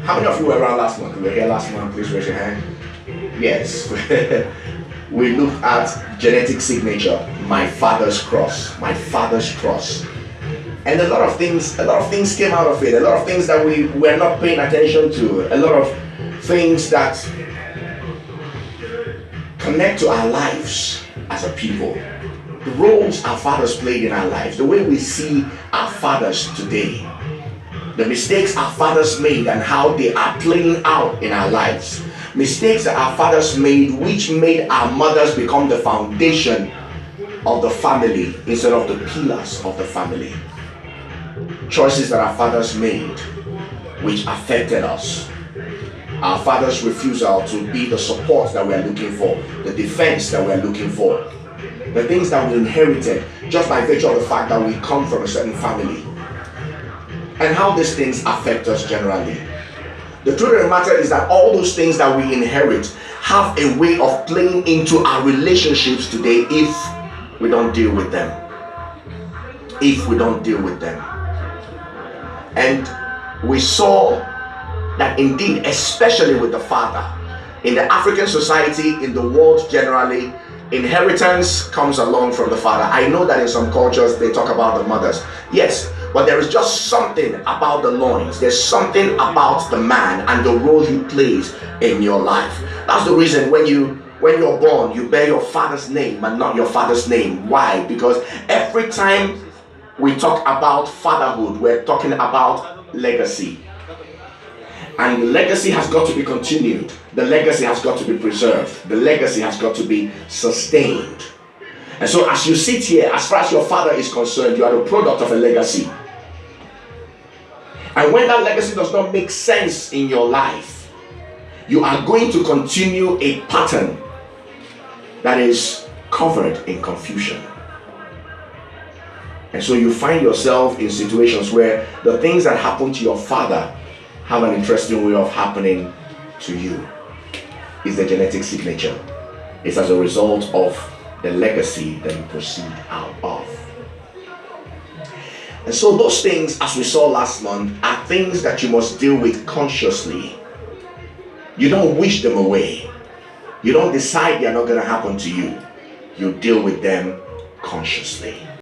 How many of you were around last month? You were here last month? Please raise your hand. Yes. We looked at genetic signature, my father's cross, my father's cross. And a lot of things came out of it. A lot of things that we were not paying attention to. A lot of things that connect to our lives as a people. The roles our fathers played in our lives, the way we see our fathers today, the mistakes our fathers made and how they are playing out in our lives. Mistakes that our fathers made, which made our mothers become the foundation of the family instead of the pillars of the family. Choices that our fathers made, which affected us. Our father's refusal to be the support that we are looking for, the defense that we are looking for. The things that we inherited just by virtue of the fact that we come from a certain family. And how these things affect us generally. The truth of the matter is that all those things that we inherit have a way of playing into our relationships today if we don't deal with them. If we don't deal with them. And we saw that indeed, especially with the father, in the African society, in the world generally, inheritance comes along from the father. I know that in some cultures they talk about the mothers. Yes, but there is just something about the loins. There's something about the man and the role he plays in your life. That's the reason when you're born, you bear your father's name and not your father's name. Why? Because every time we talk about fatherhood, we're talking about legacy. And the legacy has got to be continued. The legacy has got to be preserved. The legacy has got to be sustained. And so as you sit here, as far as your father is concerned, you are the product of a legacy. And when that legacy does not make sense in your life, you are going to continue a pattern that is covered in confusion. And so you find yourself in situations where the things that happen to your father have an interesting way of happening to you. It's the genetic signature. It's as a result of the legacy that you proceed out of. And so those things, as we saw last month, are things that you must deal with consciously. You don't wish them away. You don't decide they're not going to happen to you. You deal with them consciously.